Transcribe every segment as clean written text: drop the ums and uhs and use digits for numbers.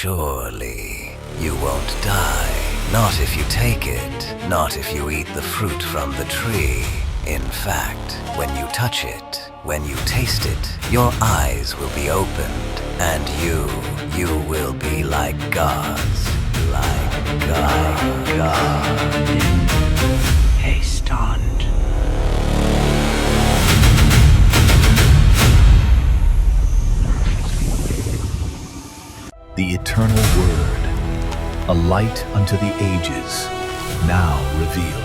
Surely you won't die. Not if you take it. Not if you eat the fruit from the tree. In fact, when you touch it, when you taste it, your eyes will be opened, and you will be like gods. Like God. Hey, stunned. The eternal word, a light unto the ages, now revealed.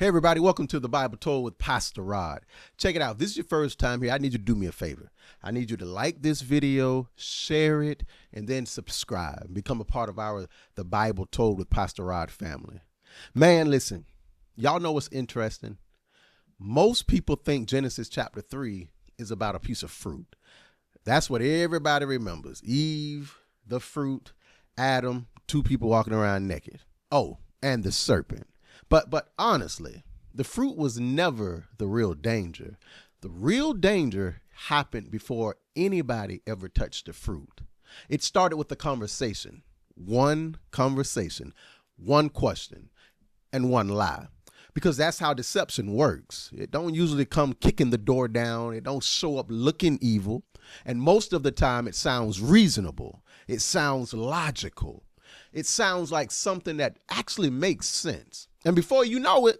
Hey everybody, welcome to the Bible Told with Pastor Rod. Check it out. If this is your first time here, I need you to do me a favor. I need you to like this video, share it, and then subscribe. Become a part of the Bible Told with Pastor Rod family. Man, listen, y'all know what's interesting? Most people think Genesis chapter 3 is about a piece of fruit. That's what everybody remembers. Eve, the fruit, Adam, two people walking around naked. Oh, and the serpent. But honestly, the fruit was never the real danger. The real danger happened before anybody ever touched the fruit. It started with a conversation, one question, and one lie. Because that's how deception works. It don't usually come kicking the door down. It don't show up looking evil. And most of the time it sounds reasonable. It sounds logical. It sounds like something that actually makes sense. And before you know it,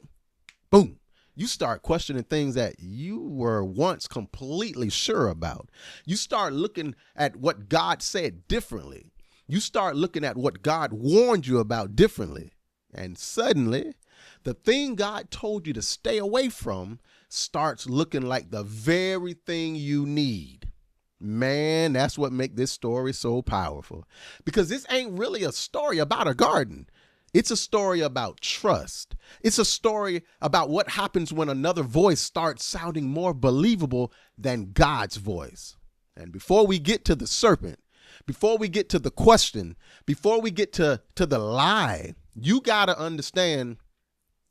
boom, you start questioning things that you were once completely sure about. You start looking at what God said differently. You start looking at what God warned you about differently. And suddenly, the thing God told you to stay away from starts looking like the very thing you need. Man, that's what makes this story so powerful. Because this ain't really a story about a garden. It's a story about trust. It's a story about what happens when another voice starts sounding more believable than God's voice. And before we get to the serpent, before we get to the question, before we get to the lie, you got to understand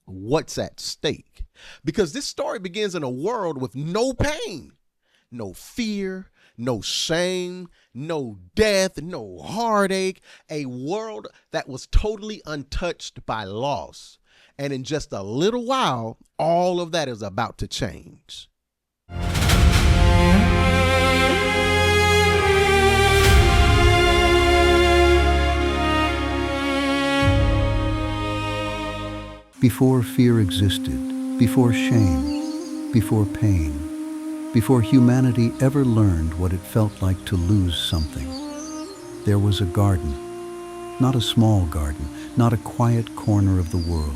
what's at stake. Because this story begins in a world with no pain, no fear, no shame, no death, no heartache, a world that was totally untouched by loss. And in just a little while, all of that is about to change. Before fear existed, before shame, before pain, before humanity ever learned what it felt like to lose something, there was a garden. Not a small garden, not a quiet corner of the world.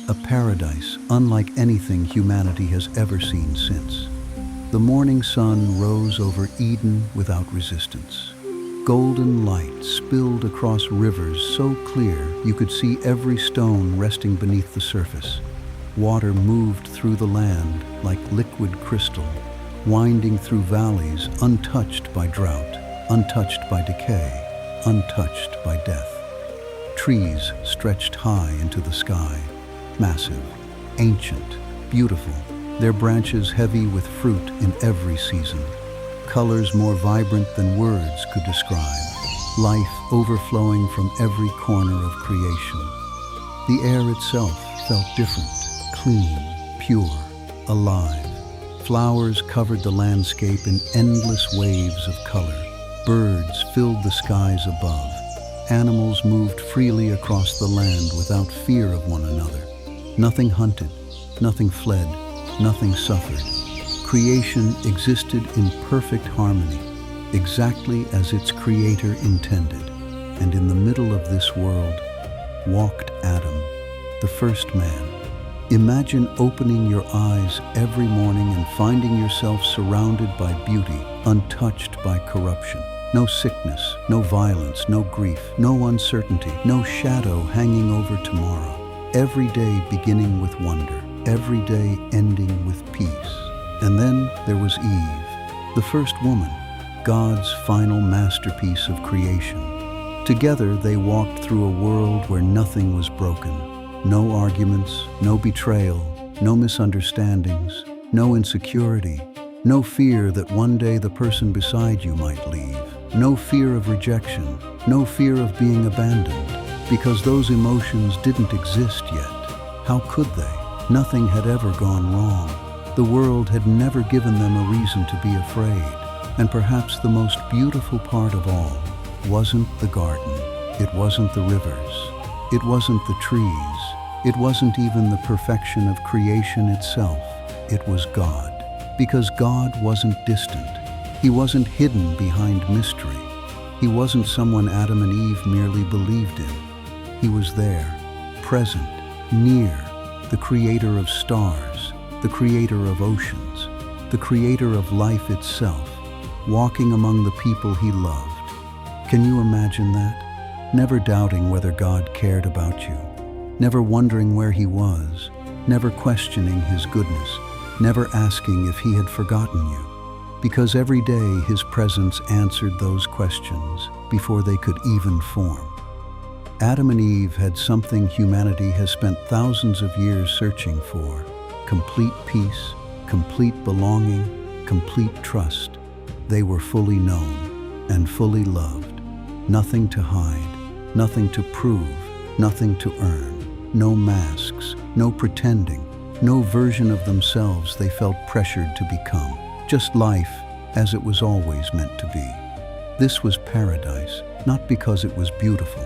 A paradise unlike anything humanity has ever seen since. The morning sun rose over Eden without resistance. Golden light spilled across rivers so clear you could see every stone resting beneath the surface. Water moved through the land like liquid crystal, winding through valleys untouched by drought, untouched by decay, untouched by death. Trees stretched high into the sky, massive, ancient, beautiful, their branches heavy with fruit in every season. Colors more vibrant than words could describe, life overflowing from every corner of creation. The air itself felt different, clean, pure, alive. Flowers covered the landscape in endless waves of color. Birds filled the skies above. Animals moved freely across the land without fear of one another. Nothing hunted, nothing fled, nothing suffered. Creation existed in perfect harmony, exactly as its creator intended. And in the middle of this world walked Adam, the first man. Imagine opening your eyes every morning and finding yourself surrounded by beauty, untouched by corruption. No sickness, no violence, no grief, no uncertainty, no shadow hanging over tomorrow. Every day beginning with wonder, every day ending with peace. And then there was Eve, the first woman, God's final masterpiece of creation. Together they walked through a world where nothing was broken, No arguments, no betrayal, no misunderstandings, no insecurity, no fear that one day the person beside you might leave, no fear of rejection, no fear of being abandoned, because those emotions didn't exist yet. How could they? Nothing had ever gone wrong. The world had never given them a reason to be afraid. And perhaps the most beautiful part of all wasn't the garden. It wasn't the rivers. It wasn't the trees. It wasn't even the perfection of creation itself. It was God. Because God wasn't distant. He wasn't hidden behind mystery. He wasn't someone Adam and Eve merely believed in. He was there, present, near, the creator of stars, the creator of oceans, the creator of life itself, walking among the people he loved. Can you imagine that? Never doubting whether God cared about you, never wondering where he was, never questioning his goodness, never asking if he had forgotten you, because every day his presence answered those questions before they could even form. Adam and Eve had something humanity has spent thousands of years searching for: complete peace, complete belonging, complete trust. They were fully known and fully loved. Nothing to hide, nothing to prove, nothing to earn. No masks, no pretending, no version of themselves they felt pressured to become. Just life as it was always meant to be. This was paradise, not because it was beautiful,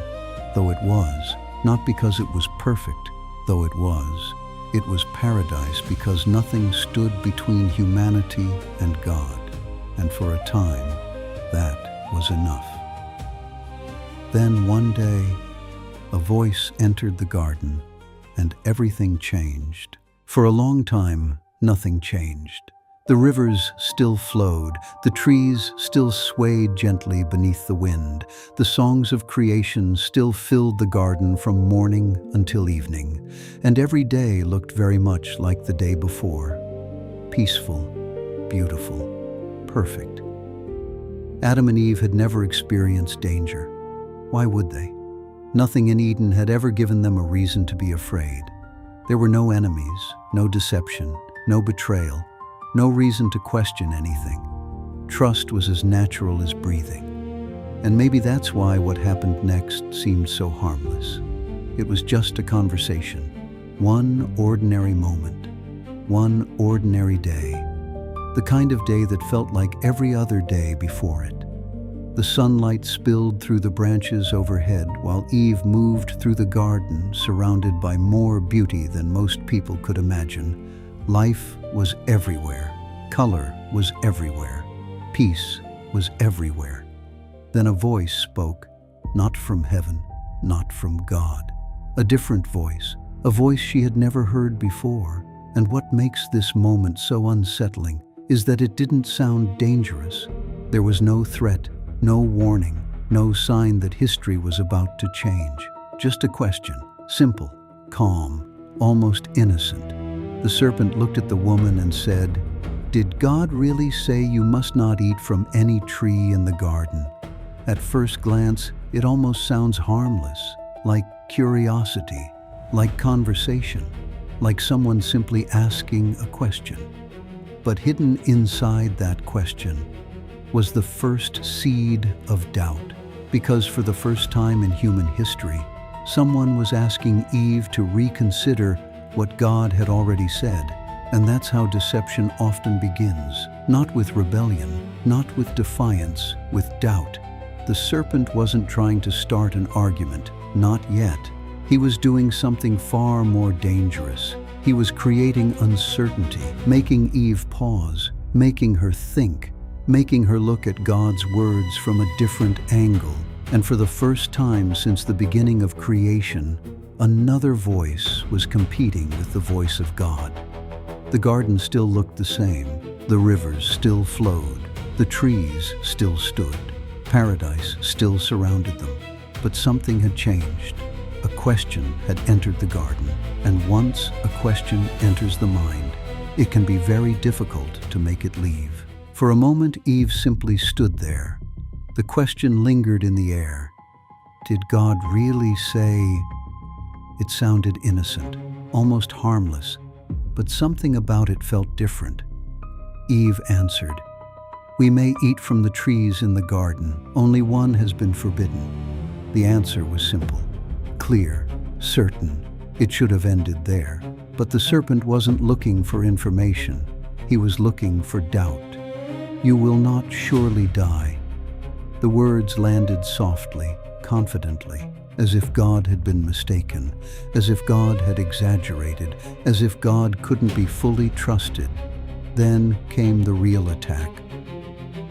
though it was, not because it was perfect, though it was. It was paradise because nothing stood between humanity and God, and for a time, that was enough. Then one day, a voice entered the garden, and everything changed. For a long time, nothing changed. The rivers still flowed, the trees still swayed gently beneath the wind, the songs of creation still filled the garden from morning until evening, and every day looked very much like the day before. Peaceful, beautiful, perfect. Adam and Eve had never experienced danger. Why would they? Nothing in Eden had ever given them a reason to be afraid. There were no enemies, no deception, no betrayal, no reason to question anything. Trust was as natural as breathing. And maybe that's why what happened next seemed so harmless. It was just a conversation, one ordinary moment, one ordinary day, the kind of day that felt like every other day before it. The sunlight spilled through the branches overhead while Eve moved through the garden surrounded by more beauty than most people could imagine. Life was everywhere. Color was everywhere. Peace was everywhere. Then a voice spoke, not from heaven, not from God. A different voice, a voice she had never heard before. And what makes this moment so unsettling is that it didn't sound dangerous. There was no threat, no warning, no sign that history was about to change. Just a question, simple, calm, almost innocent. The serpent looked at the woman and said, "Did God really say you must not eat from any tree in the garden?" At first glance, it almost sounds harmless, like curiosity, like conversation, like someone simply asking a question. But hidden inside that question was the first seed of doubt, because for the first time in human history, someone was asking Eve to reconsider what God had already said. And that's how deception often begins, not with rebellion, not with defiance, with doubt. The serpent wasn't trying to start an argument, not yet. He was doing something far more dangerous. He was creating uncertainty, making Eve pause, making her think, making her look at God's words from a different angle. And for the first time since the beginning of creation, another voice was competing with the voice of God. The garden still looked the same. The rivers still flowed. The trees still stood. Paradise still surrounded them. But something had changed. A question had entered the garden. And once a question enters the mind, it can be very difficult to make it leave. For a moment, Eve simply stood there. The question lingered in the air. Did God really say? It sounded innocent, almost harmless, but something about it felt different. Eve answered, "We may eat from the trees in the garden. Only one has been forbidden." The answer was simple, clear, certain. It should have ended there. But the serpent wasn't looking for information. He was looking for doubt. "You will not surely die." The words landed softly, confidently, as if God had been mistaken, as if God had exaggerated, as if God couldn't be fully trusted. Then came the real attack.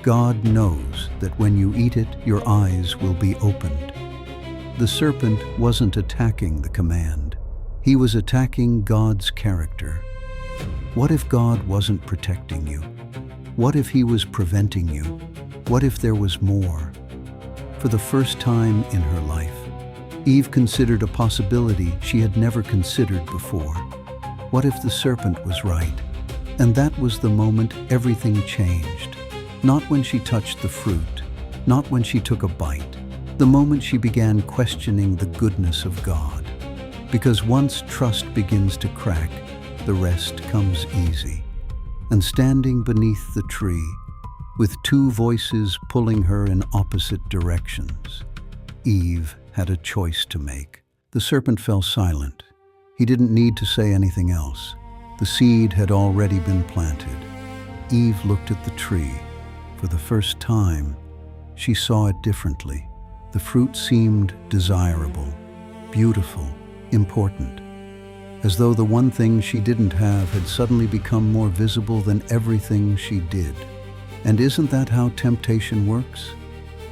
God knows that when you eat it, your eyes will be opened. The serpent wasn't attacking the command. He was attacking God's character. What if God wasn't protecting you? What if He was preventing you? What if there was more? For the first time in her life, Eve considered a possibility she had never considered before. What if the serpent was right? And that was the moment everything changed. Not when she touched the fruit, not when she took a bite, the moment she began questioning the goodness of God. Because once trust begins to crack, the rest comes easy. And standing beneath the tree, with two voices pulling her in opposite directions, Eve had a choice to make. The serpent fell silent. He didn't need to say anything else. The seed had already been planted. Eve looked at the tree. For the first time, she saw it differently. The fruit seemed desirable, beautiful, important, as though the one thing she didn't have had suddenly become more visible than everything she did. And isn't that how temptation works?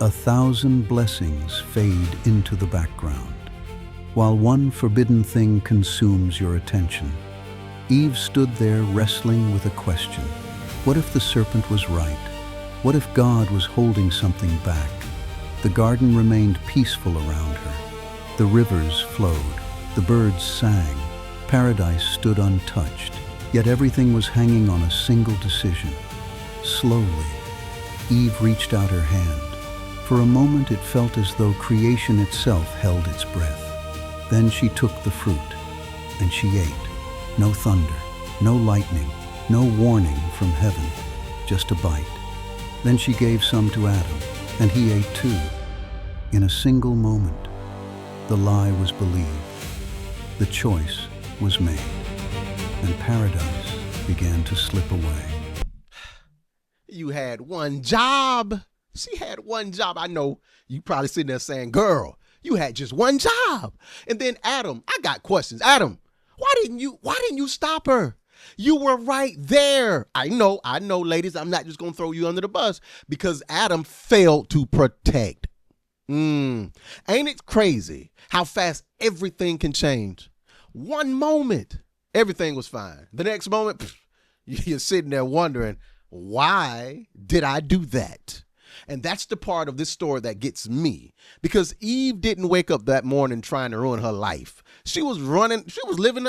1,000 blessings fade into the background, while one forbidden thing consumes your attention. Eve stood there wrestling with a question. What if the serpent was right? What if God was holding something back? The garden remained peaceful around her. The rivers flowed. The birds sang. Paradise stood untouched. Yet everything was hanging on a single decision. Slowly, Eve reached out her hand. For a moment it felt as though creation itself held its breath. Then she took the fruit, and she ate. No thunder, no lightning, no warning from heaven, just a bite. Then she gave some to Adam, and he ate too. In a single moment, the lie was believed. The choice was made, and paradise began to slip away. You had one job. She had one job. I know you probably sitting there saying, "Girl, you had just one job." And then Adam, I got questions. Adam, why didn't you stop her? You were right there. I know, ladies, I'm not just going to throw you under the bus because Adam failed to protect. Ain't it crazy how fast everything can change? One moment, everything was fine. The next moment, you're sitting there wondering, why did I do that? And that's the part of this story that gets me, because Eve didn't wake up that morning trying to ruin her life. She was living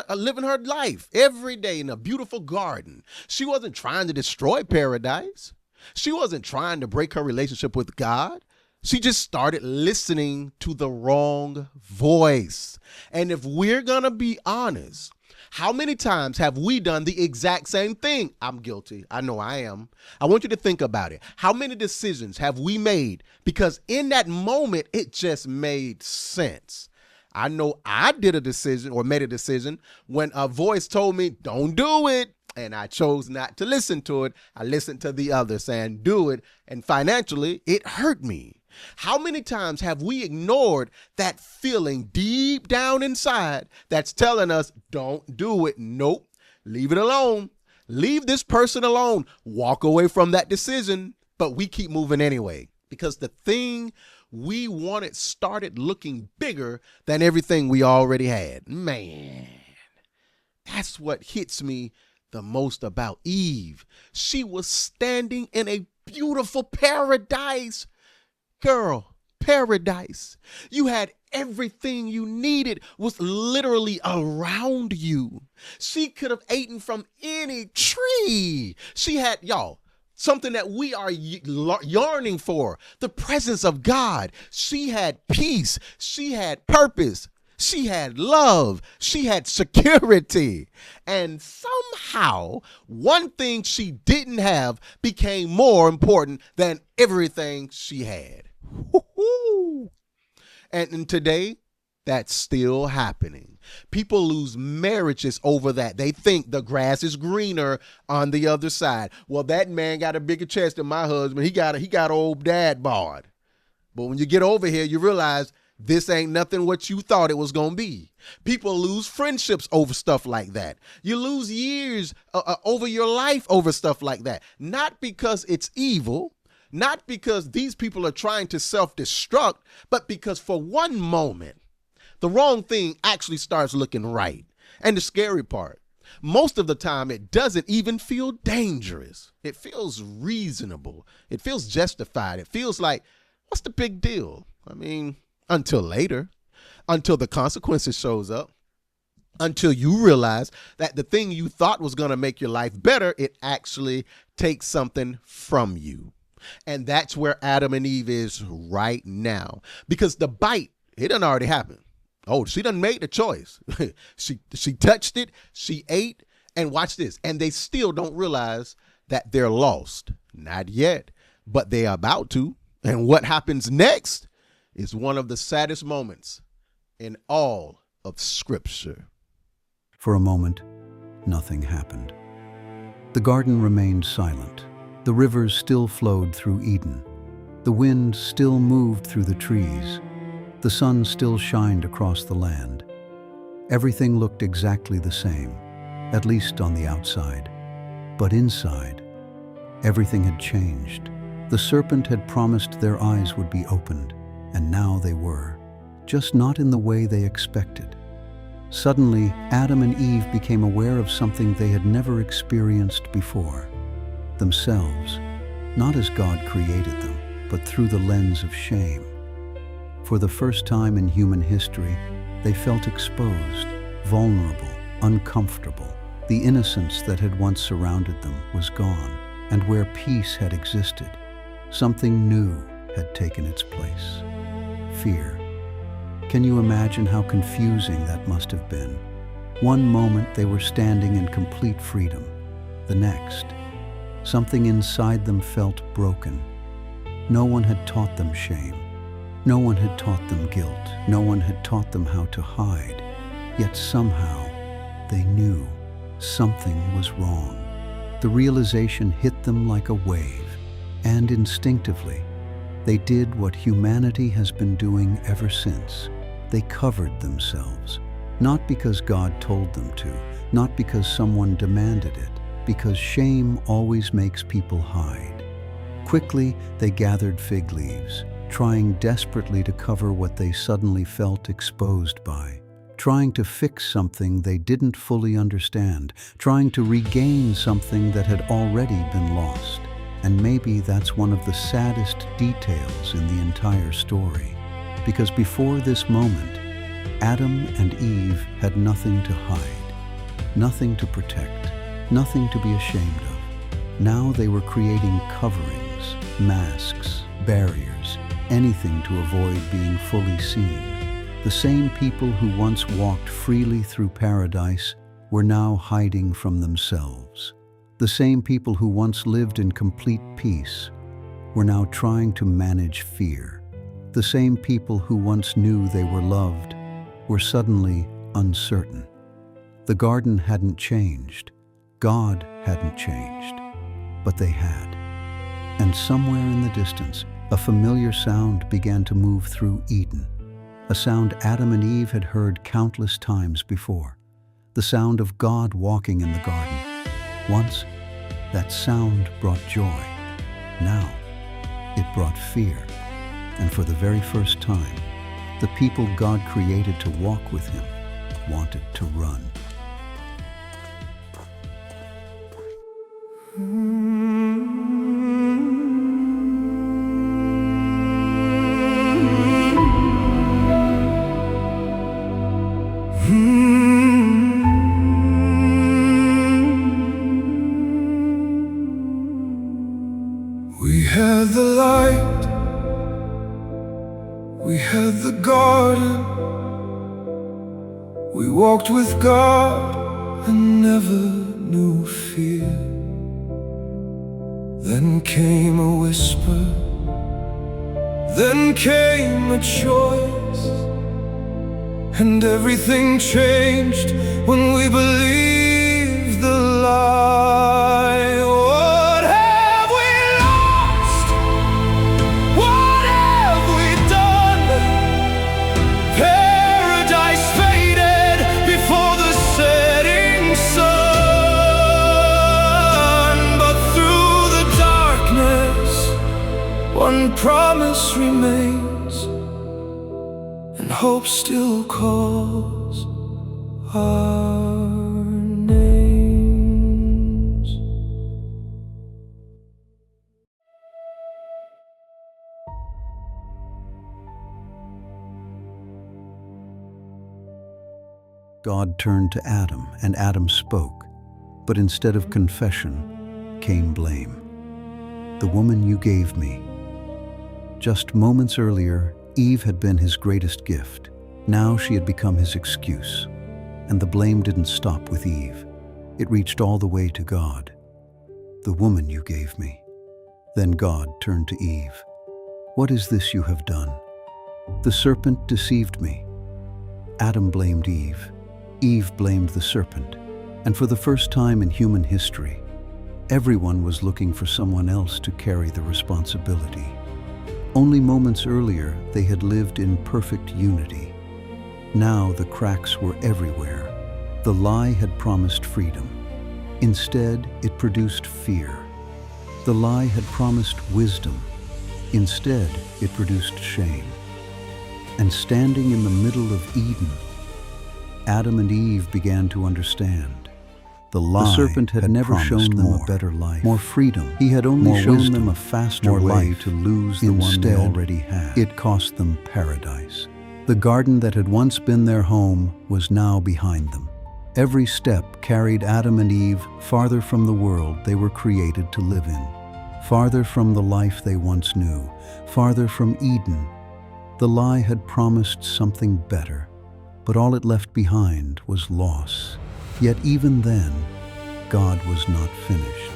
her life every day in a beautiful garden. She wasn't trying to destroy paradise. She wasn't trying to break her relationship with God. She just started listening to the wrong voice. And if we're going to be honest, how many times have we done the exact same thing? I'm guilty. I know I am. I want you to think about it. How many decisions have we made because in that moment, it just made sense? I know I did a decision or made a decision when a voice told me, "Don't do it." And I chose not to listen to it. I listened to the other saying, "Do it." And financially, it hurt me. How many times have we ignored that feeling deep down inside that's telling us, "Don't do it. Nope. Leave it alone. Leave this person alone. Walk away from that decision." But we keep moving anyway because the thing we wanted started looking bigger than everything we already had. Man, that's what hits me the most about Eve. She was standing in a beautiful paradise. Girl, paradise. You had everything you needed was literally around you. She could have eaten from any tree. She had, y'all, something that we are yearning for, the presence of God. She had peace. She had purpose. She had love. She had security. And somehow, one thing she didn't have became more important than everything she had. Woo-hoo. And today, that's still happening. People lose marriages over that. They think the grass is greener on the other side. Well, that man got a bigger chest than my husband. He got old dad bod. But when you get over here, you realize this ain't nothing what you thought it was going to be. People lose friendships over stuff like that. You lose years over your life over stuff like that. Not because it's evil, not because these people are trying to self-destruct, but because for one moment, the wrong thing actually starts looking right. And the scary part, most of the time, it doesn't even feel dangerous. It feels reasonable. It feels justified. It feels like, what's the big deal? I mean, until later, until the consequences shows up, until you realize that the thing you thought was going to make your life better, it actually takes something from you. And that's where Adam and Eve is right now. Because the bite, it done already happened. Oh, she done made the choice. She touched it, she ate, and watch this. And they still don't realize that they're lost. Not yet, but they're about to. And what happens next is one of the saddest moments in all of Scripture. For a moment, nothing happened. The garden remained silent. The rivers still flowed through Eden. The wind still moved through the trees. The sun still shined across the land. Everything looked exactly the same, at least on the outside. But inside, everything had changed. The serpent had promised their eyes would be opened, and now they were, just not in the way they expected. Suddenly, Adam and Eve became aware of something they had never experienced before. Themselves, not as God created them, but through the lens of shame. For the first time in human history, they felt exposed, vulnerable, uncomfortable. The innocence that had once surrounded them was gone, and where peace had existed, something new had taken its place. Fear. Can you imagine how confusing that must have been? One moment they were standing in complete freedom. The next, something inside them felt broken. No one had taught them shame. No one had taught them guilt. No one had taught them how to hide. Yet somehow, they knew something was wrong. The realization hit them like a wave, and instinctively, they did what humanity has been doing ever since. They covered themselves, not because God told them to, not because someone demanded it, because shame always makes people hide. Quickly, they gathered fig leaves, trying desperately to cover what they suddenly felt exposed by, trying to fix something they didn't fully understand, trying to regain something that had already been lost. And maybe that's one of the saddest details in the entire story. Because before this moment, Adam and Eve had nothing to hide, nothing to protect, nothing to be ashamed of. Now they were creating coverings, masks, barriers, anything to avoid being fully seen. The same people who once walked freely through paradise were now hiding from themselves. The same people who once lived in complete peace were now trying to manage fear. The same people who once knew they were loved were suddenly uncertain. The garden hadn't changed. God hadn't changed. But they had. And somewhere in the distance, a familiar sound began to move through Eden. A sound Adam and Eve had heard countless times before. The sound of God walking in the garden. Once, that sound brought joy. Now, it brought fear. And for the very first time, the people God created to walk with him wanted to run. We had the light, we had the garden, walked with God and never knew fear. Then came a whisper, then came a choice, and everything changed when we believed the lie. What have we lost? What have we done? Paradise faded before the setting sun. But through the darkness, one promise remains, and hope still calls our names. God turned to Adam, and Adam spoke, but instead of confession came blame. The woman you gave me. Just moments earlier, Eve had been his greatest gift. Now she had become his excuse. And the blame didn't stop with Eve. It reached all the way to God. The woman you gave me. Then God turned to Eve. What is this you have done? The serpent deceived me. Adam blamed Eve. Eve blamed the serpent. And for the first time in human history, everyone was looking for someone else to carry the responsibility. Only moments earlier, they had lived in perfect unity. Now the cracks were everywhere. The lie had promised freedom. Instead, it produced fear. The lie had promised wisdom. Instead, it produced shame. And standing in the middle of Eden, Adam and Eve began to understand. The serpent had never shown them a better life, more freedom. He had only shown them a faster way to lose the one they already had. It cost them paradise. The garden that had once been their home was now behind them. Every step carried Adam and Eve farther from the world they were created to live in, farther from the life they once knew, farther from Eden. The lie had promised something better, but all it left behind was loss. Yet even then, God was not finished.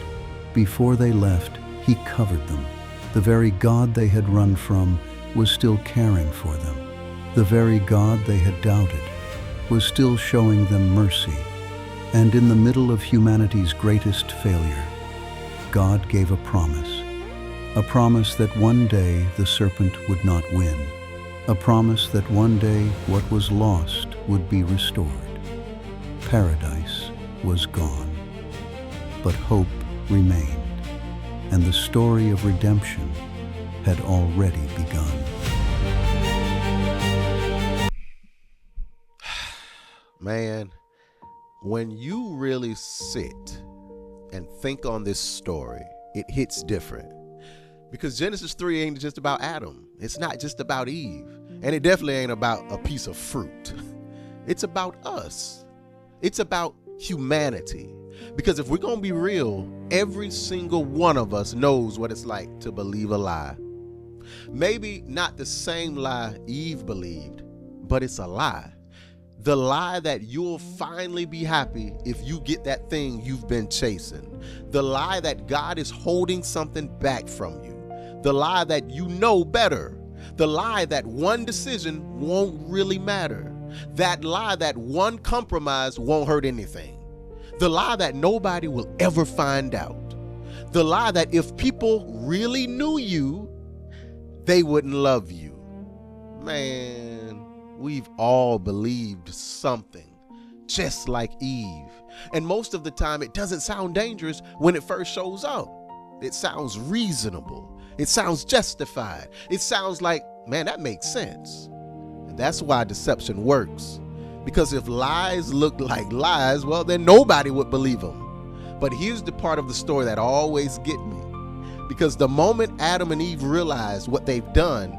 Before they left, He covered them. The very God they had run from was still caring for them. The very God they had doubted was still showing them mercy. And in the middle of humanity's greatest failure, God gave a promise that one day the serpent would not win, a promise that one day what was lost would be restored. Paradise was gone, but hope remained, and the story of redemption had already begun. Man, when you really sit and think on this story, it hits different. Because Genesis 3 ain't just about Adam. It's not just about Eve. And it definitely ain't about a piece of fruit. It's about us. It's about humanity. Because if we're going to be real, every single one of us knows what it's like to believe a lie. Maybe not the same lie Eve believed, but it's a lie. The lie that you'll finally be happy if you get that thing you've been chasing. The lie that God is holding something back from you. The lie that you know better. The lie that one decision won't really matter. That lie that one compromise won't hurt anything. The lie that nobody will ever find out. The lie that if people really knew you, they wouldn't love you. Man, we've all believed something, just like Eve. And most of the time, it doesn't sound dangerous when it first shows up. It sounds reasonable. It sounds justified. It sounds like, man, that makes sense. And that's why deception works. Because if lies looked like lies, well, then nobody would believe them. But here's the part of the story that always get me. Because the moment Adam and Eve realized what they've done,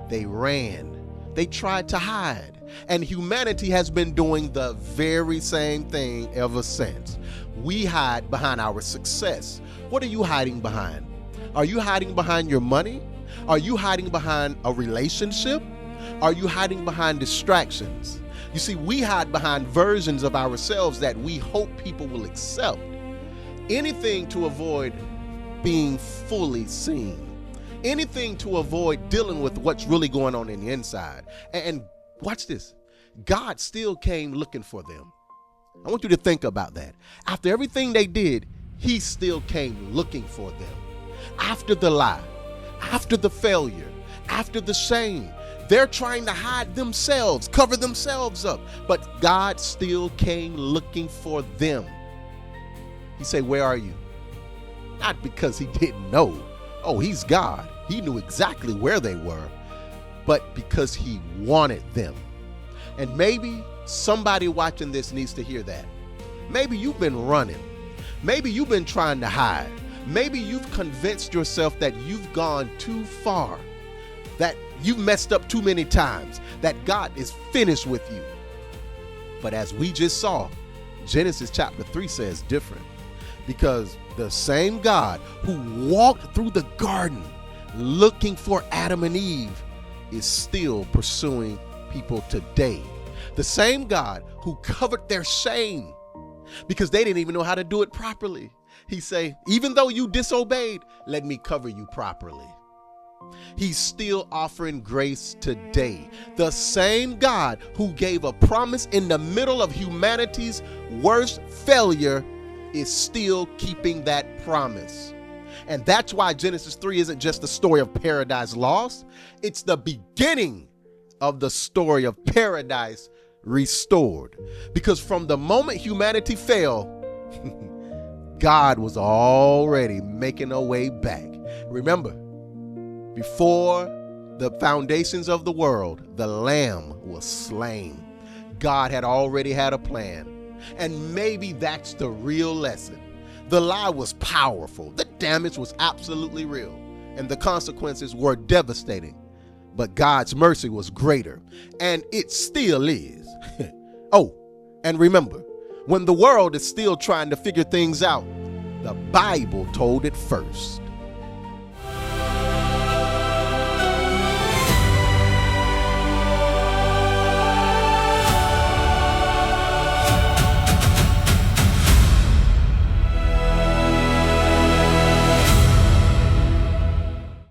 they ran. They tried to hide. And humanity has been doing the very same thing ever since. We hide behind our success. What are you hiding behind? Are you hiding behind your money? Are you hiding behind a relationship? Are you hiding behind distractions? You see, we hide behind versions of ourselves that we hope people will accept. Anything to avoid being fully seen. Anything to avoid dealing with what's really going on in the inside. And watch this. God still came looking for them. I want you to think about that. After everything they did, he still came looking for them. After the lie, after the failure, after the shame, they're trying to hide themselves, cover themselves up. But God still came looking for them. He said, where are you? Not because he didn't know. Oh, he's God. He knew exactly where they were, but because he wanted them. And maybe somebody watching this needs to hear that. Maybe you've been running. Maybe you've been trying to hide. Maybe you've convinced yourself that you've gone too far, that you've messed up too many times, that God is finished with you. But as we just saw, Genesis chapter 3 says different, because the same God who walked through the garden looking for Adam and Eve is still pursuing people today. The same God who covered their shame because they didn't even know how to do it properly. He say, even though you disobeyed, let me cover you properly. He's still offering grace today. The same God who gave a promise in the middle of humanity's worst failure is still keeping that promise. And that's why Genesis 3 isn't just the story of paradise lost. It's the beginning of the story of paradise restored. Because from the moment humanity fell, God was already making a way back. Remember, before the foundations of the world, the Lamb was slain. God had already had a plan. And maybe that's the real lesson. The lie was powerful. The damage was absolutely real. And the consequences were devastating. But God's mercy was greater. And it still is. Oh, and remember, when the world is still trying to figure things out, the Bible told it first.